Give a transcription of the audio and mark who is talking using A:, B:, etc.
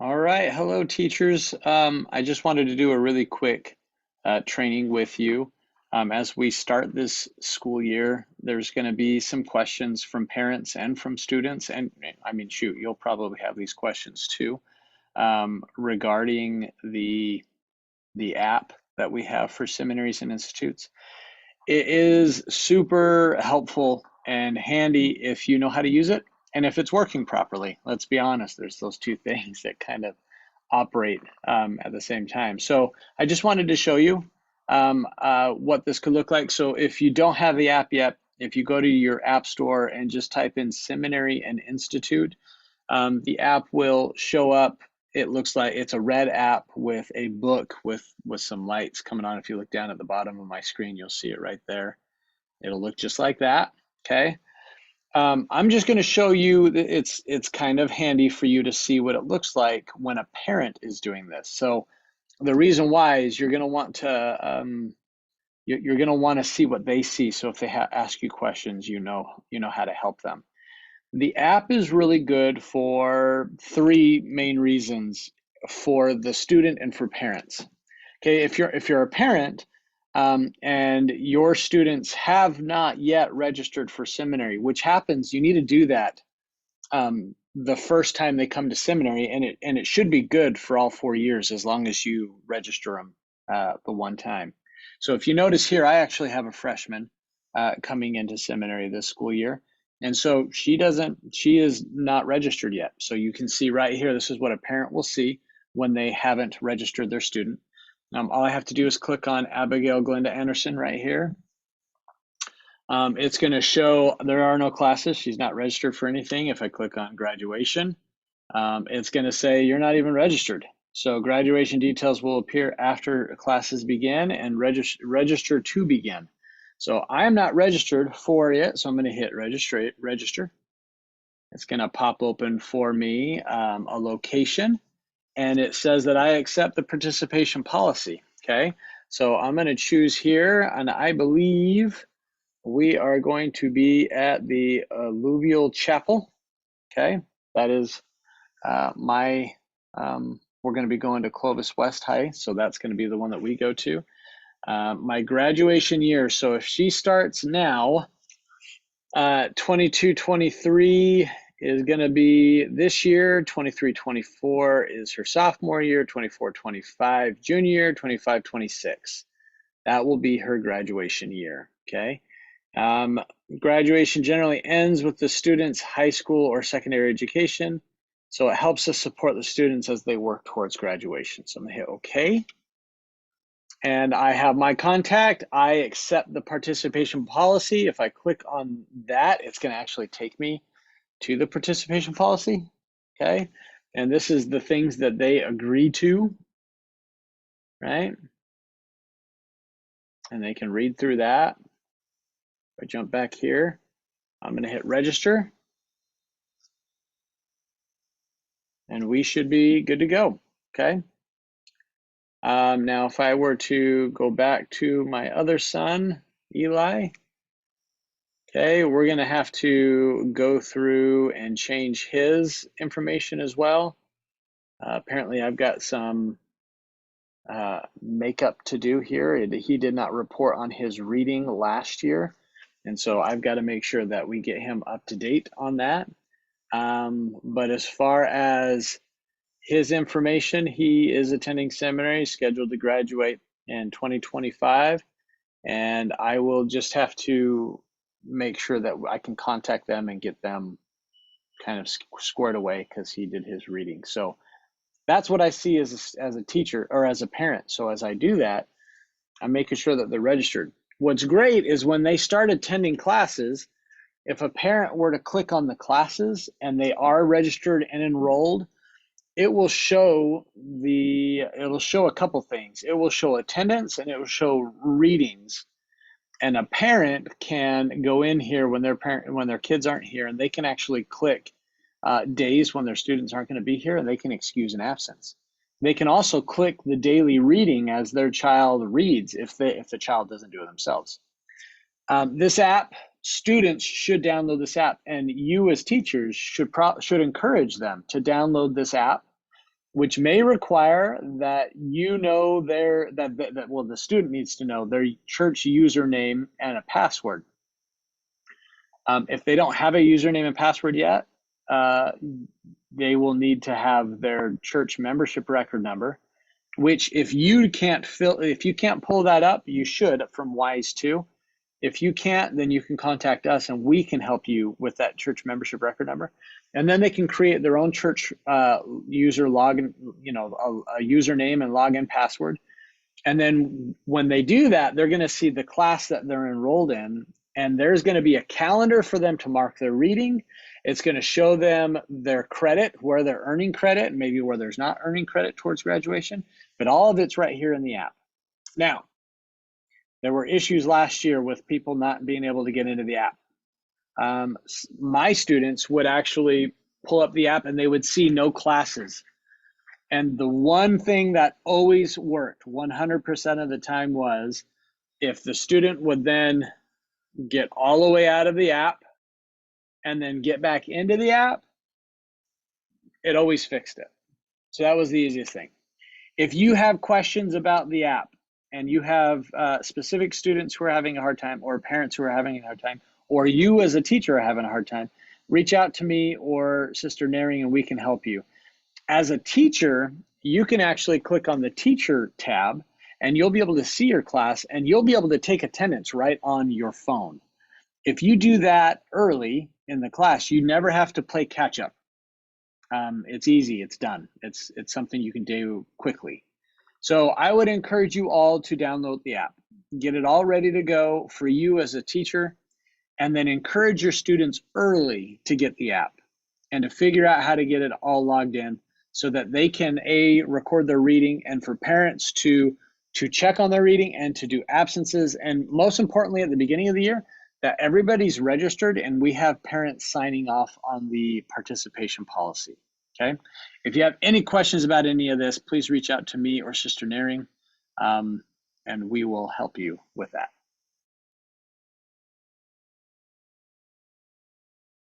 A: All right, hello teachers. I just wanted to do a really quick training with you. As we start this school year, there's going to be some questions from parents and from students, and I mean, shoot, you'll probably have these questions too, regarding the app that we have for seminaries and institutes. It is super helpful and handy if you know how to use it and if it's working properly. Let's be honest, there's those two things that kind of operate at the same time. So I just wanted to show you what this could look like. So if you don't have the app yet, if you go to your app store and just type in Seminary and Institute, the app will show up. It looks like it's a red app with a book with some lights coming on. If you look down at the bottom of my screen, you'll see it right there. It'll look just like that. Okay. I'm just going to show you that it's kind of handy for you to see what it looks like when a parent is doing this. So the reason why is you're going to want to you're going to want to see what they see. So if they ask you questions, you know how to help them. The app is really good for three main reasons for the student and for parents. Okay, if you're a parent and your students have not yet registered for seminary, which happens, you need to do that the first time they come to seminary, and it should be good for all 4 years as long as you register them the one time. So if you notice here, I actually have a freshman coming into seminary this school year. And so she is not registered yet. So you can see right here, this is what a parent will see when they haven't registered their student. All I have to do is click on Abigail Glenda Anderson right here. It's going to show there are no classes. She's not registered for anything. If I click on graduation, it's going to say you're not even registered. So graduation details will appear after classes begin and register to begin. So I am not registered for it, so I'm going to hit register. It's going to pop open for me a location, and it says that I accept the participation policy. Okay, so I'm going to choose here, and I believe we are going to be at the Alluvial Chapel. Okay, that is we're going to be going to Clovis West High, so that's going to be the one that we go to. My graduation year, so if she starts now, 22-23 is going to be this year, 23-24 is her sophomore year, 24-25 junior year, 25-26. That will be her graduation year, okay? Graduation generally ends with the student's high school or secondary education, so it helps us support the students as they work towards graduation. So I'm gonna hit OK. And I have my contact. I accept the participation policy. If I click on that, it's gonna actually take me to the participation policy, okay? And this is the things that they agree to, right? And they can read through that. If I jump back here, I'm gonna hit register. And we should be good to go, okay? Now, if I were to go back to my other son, Eli, okay, we're gonna have to go through and change his information as well. Apparently, I've got some makeup to do here. He did not report on his reading last year, and so I've got to make sure that we get him up to date on that. But as far as his information, he is attending seminary, scheduled to graduate in 2025, and I will just have to make sure that I can contact them and get them kind of squared away because he did his reading. So that's what I see as a teacher or as a parent. So as I do that, I'm making sure that they're registered. What's great is when they start attending classes, if a parent were to click on the classes and they are registered and enrolled, it'll show a couple things. It will show attendance and it will show readings. And a parent can go in here when their kids aren't here, and they can actually click days when their students aren't going to be here, and they can excuse an absence. They can also click the daily reading as their child reads if the child doesn't do it themselves. This app, students should download this app, and you as teachers should encourage them to download this app which may require that you know the student needs to know their church username and a password. If they don't have a username and password yet, they will need to have their church membership record number, which if you can't pull that up, you should from Wise2. If you can't, then you can contact us and we can help you with that church membership record number. And then they can create their own church user login, a username and login password. And then when they do that, they're going to see the class that they're enrolled in, and there's going to be a calendar for them to mark their reading. It's going to show them their credit, where they're earning credit, and maybe where there's not earning credit towards graduation. But all of it's right here in the app. Now, there were issues last year with people not being able to get into the app. My students would actually pull up the app and they would see no classes. And the one thing that always worked 100% of the time was if the student would then get all the way out of the app and then get back into the app, it always fixed it. So that was the easiest thing. If you have questions about the app and you have specific students who are having a hard time, or parents who are having a hard time, or you as a teacher are having a hard time, reach out to me or Sister Naring and we can help you. As a teacher, you can actually click on the teacher tab and you'll be able to see your class and you'll be able to take attendance right on your phone. If you do that early in the class, you never have to play catch up. It's easy, it's done. It's something you can do quickly. So I would encourage you all to download the app, get it all ready to go for you as a teacher, and then encourage your students early to get the app and to figure out how to get it all logged in so that they can record their reading, and for parents to check on their reading and to do absences, and most importantly at the beginning of the year that everybody's registered and we have parents signing off on the participation policy. Okay, if you have any questions about any of this, please reach out to me or Sister Naring, and we will help you with that.